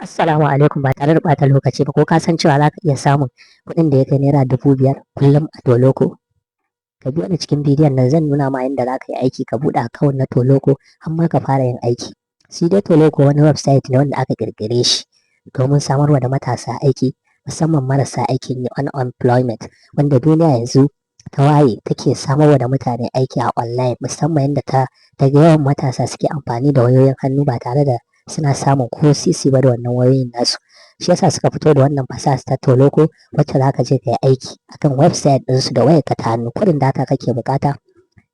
Assalamu alaikum ba tare da ɓata lokaci ba ko ka san cewa za ka iya samun kuɗin da ya kai naira 5,000 kullum a Toloko? Ka biyo ni cikin bidiyon nan zan nuna ma yadda za ka yi aiki ka buɗe akawun na Toloko har ma ka fara yin aiki. Shi dai Toloko wani website ne wanda aka ƙirƙire shi domin samarwa da matasa aiki musamman marasa aikin yi unemployment wanda duniya yanzu ta waye take samarwa da mutane aiki a online musamman yadda ta ga yawan matasa suke amfani da wayoyin hannu ba tare da suna samun ko sisi ba da wannan wayoyin nasu. Shi yasa suka fito da wannan fasaha ta Toloko wacce za ka je ka yi aiki akan website ɗinsu da wayarka ta hannu. Kuɗin data kake buƙata,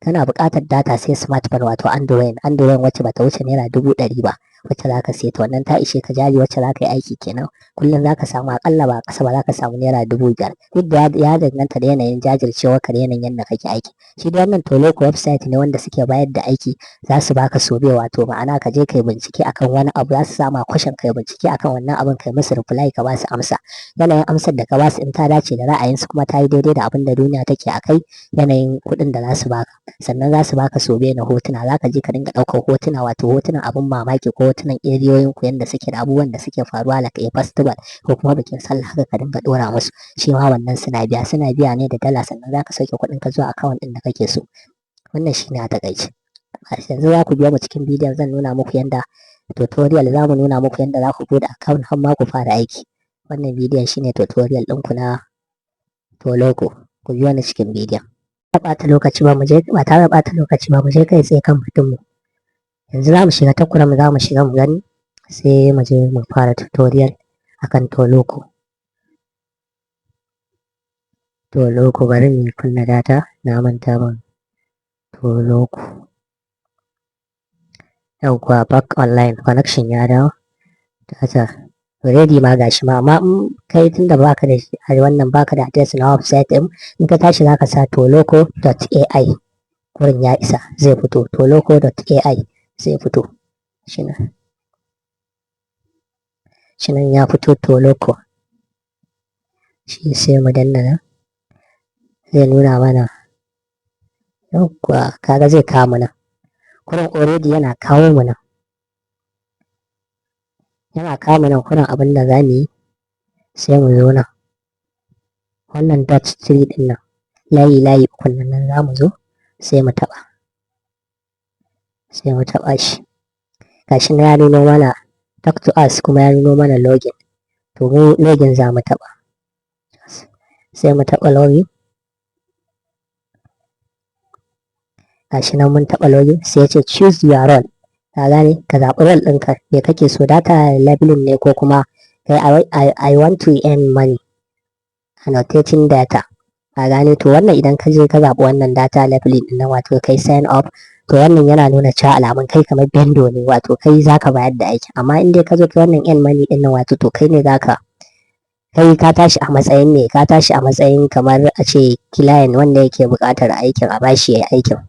kana buƙatar data sai smartphone wato Android wacce bata wuce naira 100,000 ba wacce za ka siya ta wannan ta ishe ka jari wacce za ka yi aiki kenan. Kullum za ka samu aƙalla ba ƙasa ba za ka samu naira 5,000 duk da ya danganta da yanayin jajircewar ka da yanayin yadda kake aiki. Shi dai wannan Toloko website ne wanda suke bayar da aiki za su baka sobe wato ma'ana ka je kai bincike akan wani abu za su sama question kai bincike akan wannan abin kai musu reply ka ba su amsa. Yanayin amsar da ka ba su in ta dace da ra'ayinsu kuma ta yi daidai da abin da duniya take a kai yanayin kuɗin da za su baka. Sannan za su baka sobe na hotuna za ka je ka dinga ɗaukar hotuna wato hotunan abin mamaki ko hotunan eriyoyin ku yanda suke da abubuwan da suke faruwa like a festival ko kuma bikin sallah haka ka dinga ɗora musu. Shi ma wannan suna biya ne da dala sannan za ka sauke kuɗin ka zuwa account ɗin da kake so. Wannan shi ne a taƙaice. Yanzu za ku biyo mu cikin bidiyon zan nuna muku yanda tutorial za mu nuna muku yanda za ku buɗe account har ma ku fara aiki. Wannan bidiyon shine tutorial ɗinku na Toloko. Ku biyo ni cikin bidiyon. Ba tare da ɓata lokaci ba mu je kai tsaye kan batun mu. Yanzu za mu shiga takuran mu za mu shiga mu gani sai mu je mu fara tutorial akan Toloko. Toloko bari mu kunna data na manta ban Toloko. Yauwa back online connection ya dawo. Data ready ma gashi ma amma in kai tunda baka da shi a wannan baka da address na website din in ka tashi zaka sa toloko.ai wurin ya isa zai fito toloko.ai zai fito shinan ya fito Toloko shi sai mu danna nan zai nuna mana yauwa kaga zai kawo mu nan kurin already yana kawo mu nan kurin abin da za mu yi sai mu zo nan wannan dot 3 din nan layi ukun nan za mu zo sai mu taɓa shi gashi na ya nuno mana talk to us kuma ya nuno mana login to mu login za mu taɓa sai mu taɓa login gashi nan mun taɓa login sai ya ce choose your role ka gane ka zaɓi role ɗinka me kake so data labeling ne ko kuma I want to earn money annotating data ka gane to wannan idan ka je ka zaɓi wannan data labeling ɗin nan wato kai sign up to wannan yana nuna cewa alamun kai kamar bendo ne wato kai zaka bayar da aiki amma in dai ka zo kai wannan earn money ɗin nan wato to kai ne zaka kai ka tashi a matsayin ne ka tashi a matsayin kamar a ce client wanda yake buƙatar aikin a bashi yayi aikin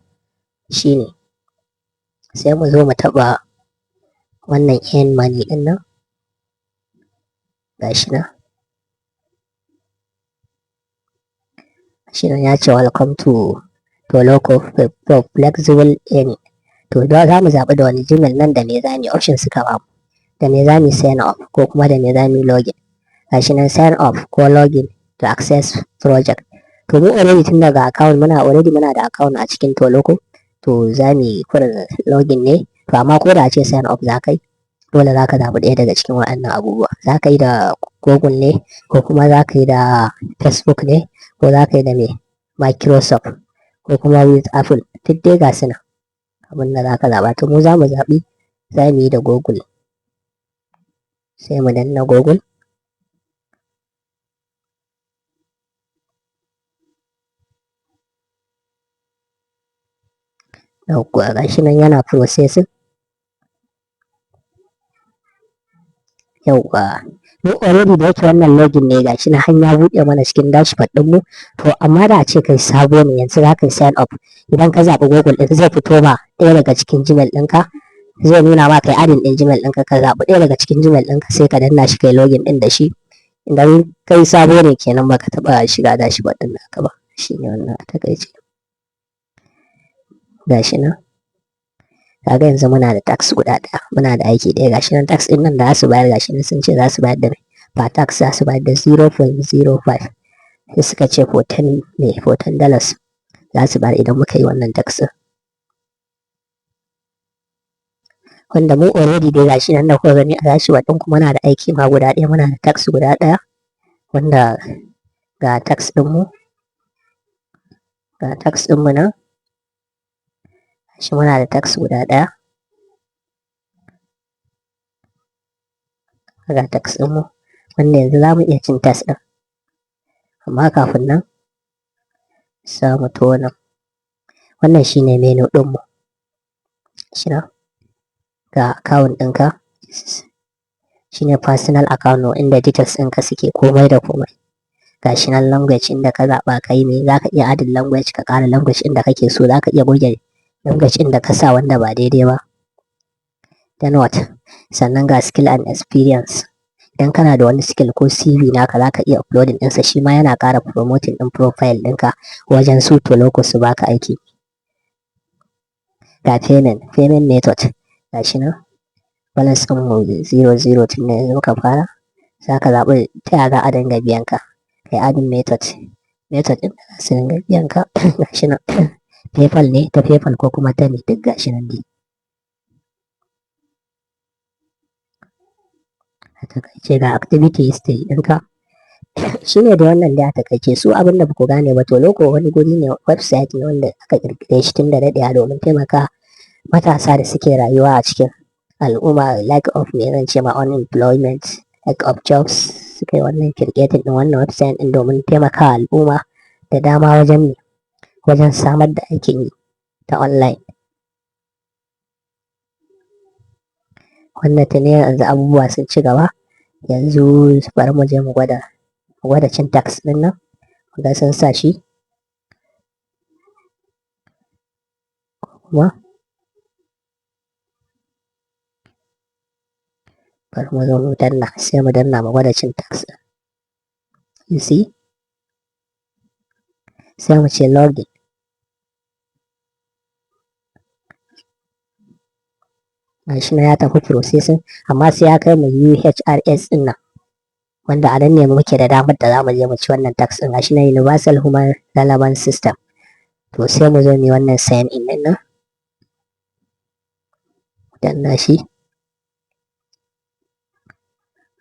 shine sai mu zo mu taɓa wannan earn money ɗin nan gashi nan ya ce welcome to Toloko for flexible earning to da za mu zaɓi da wani Gmail nan da me za mu yi option suka ba mu da me za mu sign up ko kuma da me za mu login gashi nan sign up ko login to access project to mu already tun daga account muna da account a cikin Toloko to za mu yi kurin login ne to amma ko da a ce sign up za ka yi dole za ka zaɓi ɗaya daga cikin waɗannan abubuwa za ka yi da Google ne ko kuma za ka yi da Facebook ne ko za ka yi da me Microsoft ko kuma with Apple duk dai ga su nan abin da za ka zaɓa to mu za mu zaɓi za mu yi da Google sai mu danna Google yauwa gashi nan yana processing yauwa mu already da yake wannan login ne gashi na hanya buɗe mana cikin dashboard ɗin mu to amma da a ce kai sabo ne yanzu za ka yi sign up idan ka zaɓi Google ɗin zai fito ma ɗaya daga cikin Gmail ɗinka zai nuna ma kai adin ɗin Gmail ɗinka ka zaɓi ɗaya daga cikin Gmail ɗinka sai ka danna shi kai login ɗin da shi idan kai sabo ne kenan baka taɓa shiga dashboard ɗin naka ba shine wannan a takaice gashi nan kaga yanzu muna da tax guda ɗaya, muna da aiki ɗaya. Gashi nan tax ɗin nan da za su bayar, gashi nan sun ce za su bayar da per tax za su bayar da 0.05, sai suka ce $14 za su bayar idan muka yi wannan tax ɗin, wanda mu already dai gashi nan da kuka gani a dashboard ɗin kuma muna da aiki ma guda ɗaya, muna da tax guda ɗaya, wanda ga tax ɗinmu, ga tax ɗinmu nan, shi muna da tax guda ɗaya, ga tax ɗinmu, wanda yanzu za mu iya cin tax ɗin, amma kafin nan za mu tona. Wannan shine menu ɗinmu, shi nan ga account ɗinka, shine personal account inda details ɗinka suke komai da komai. Gashi nan language inda ka zaɓa kai ne, za ka iya adin language ka ƙara language inda kake so, za ka iya goge language inda ka sa wanda ba daidai ba. Then what? Sannan ga skill and experience, idan kana da wani skill ko CV naka za ka iya uploading ɗinsa, shi ma yana ƙara promoting ɗin profile ɗinka wajen su Toloko su baka aiki. Ga payment method, gashi nan balance ɗinmu 00 tun da yanzu muka fara, za ka zaɓi ta yaya za a dinga biyan ka, kai adin method ɗin da za su dinga biyan ka. Gashi nan PayPal ne, ta PayPal ko kuma ta ne, duk gashi nan dai. A takaice ga activity history ɗinka, shi ne da wannan da a takaice. Su abin da ba ku gane ba, Toloko wani guri ne, website ne wanda aka ƙirƙire shi tun da daɗewa domin taimaka matasa da suke rayuwa a cikin al'umma, lack of me zan ce ma unemployment, lack of jobs, suka yi wannan creating ɗin wannan website ɗin domin taimaka al'umma da dama wajen samar da aikin yi ta online. Wannan tuni yanzu abubuwa sun ci gaba, yanzu bari mu je mu gwada cin tax ɗin nan, mu ga sun sa shi, kuma bari mu zo mu danna, sai mu danna mu gwada cin tax ɗin. You see? Sai mu ce login. Gashi na ya tafi processing, amma sai ya kai mu UHRS ɗin nan, wanda a nan ne muke da damar da za mu je mu ci wannan tax ɗin. Gashi na Universal Human Relevance System. To sai mu zo mu yi wannan sign in ɗin nan, danna shi.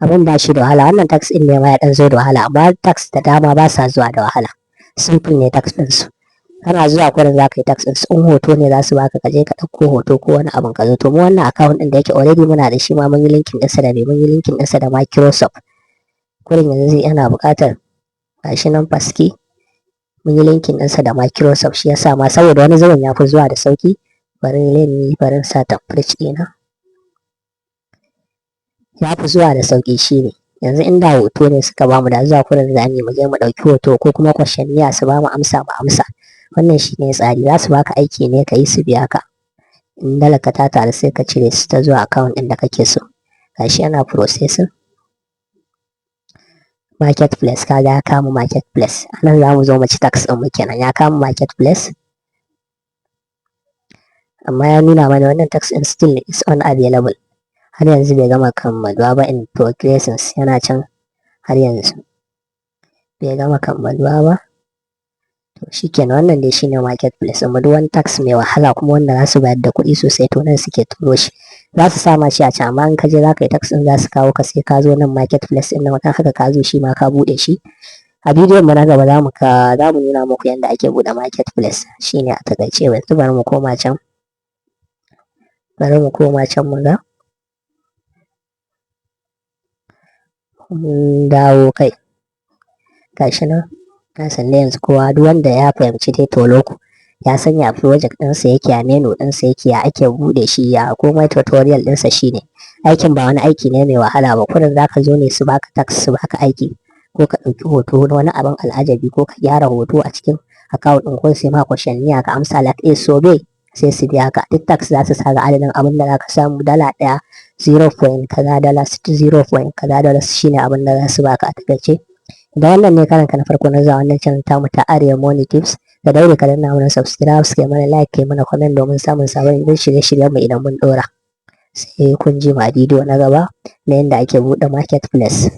Abin ba shi da wahala, wannan tax ɗin ne ma ya ɗan zo da wahala, amma tax da dama ba sa zuwa da wahala, simple ne tax ɗinsu. Kana zuwa kurin za ka yi tax ɗinsu, in hoto ne za su baka ka je ka ɗauko hoto ko wani abin ka zo. To mu wannan account ɗin da yake already muna da shi ma, mun yi linkin ɗinsa da mun yi linkin ɗinsa da Microsoft. Kurin yanzu yana buƙatar, gashi nan faski, mun yi linkin ɗinsa da Microsoft, shi yasa ma saboda wani zubin ya fi zuwa da sauƙi. Bari sa template ɗina. Ya fi zuwa da sauƙi shi ne. Yanzu inda hoto ne suka bamu, da zuwa kurin za mu je mu ɗauki hoto ko kuma questionnaire su bamu amsa mu amsa. Wannan shi ne tsari, za su baka aiki ne ka yi su biya ka. In dalar ka ta taru sai ka cire su ta zuwa account ɗin da kake so. Gashi yana processing. Marketplace, kaga ya kama marketplace. A nan za mu zo mu ci tax ɗin mu kenan, ya kama marketplace. Amma ya nuna mana wannan tax ɗin still is unavailable. Har yanzu bai gama kammaluwa ba, in progresses yana can har yanzu bai gama kammaluwa ba. To shi kenan, wannan dai shine marketplace ɗin mu. Duk wani tax mai wahala kuma wanda za su bayar da kuɗi sosai, to nan suke turo shi. Za su sama shi a can, amma in ka je za ka yi tax ɗin za su kawo ka, sai ka zo nan marketplace ɗin nan, wajen haka ka zo shi ma ka buɗe shi. A bidiyon mu na gaba za mu nuna muku yadda ake buɗe marketplace, shine a takaice. Yanzu bari mu koma can, mu ga. Mun dawo kai, gashi nan. Na san yanzu kowa, duk wanda ya fahimci dai Toloko ya sanya project ɗinsa yake, a menu ɗinsa yake, ya ake buɗe shi, ya komai tutorial ɗinsa shine. Aikin ba wani aiki ne mai wahala ba, kurin za ka zo ne su baka tax, su baka aiki, ko ka ɗauki hoto na wani abin al'ajabi, ko ka gyara hoto a cikin account ɗin, ko sai ma questionnaire ka amsa like a survey, sai su biya ka. Duk tax za su sa ga adadin abin da za ka samu, dala ɗaya, 0 point kaza dala, 0 point kaza dala, shine abin da za su baka a takaice. Da wannan ne karanka na farko na zuwa wannan channel tamu ta Arewa Money Tips, ka daure ka danna mana subscribe, kai mana like, kai mana comment domin samun sabon shirye-shiryen mu idan mun ɗora. Sai kun ji ma bidiyo na gaba na yanda ake buɗe marketplace.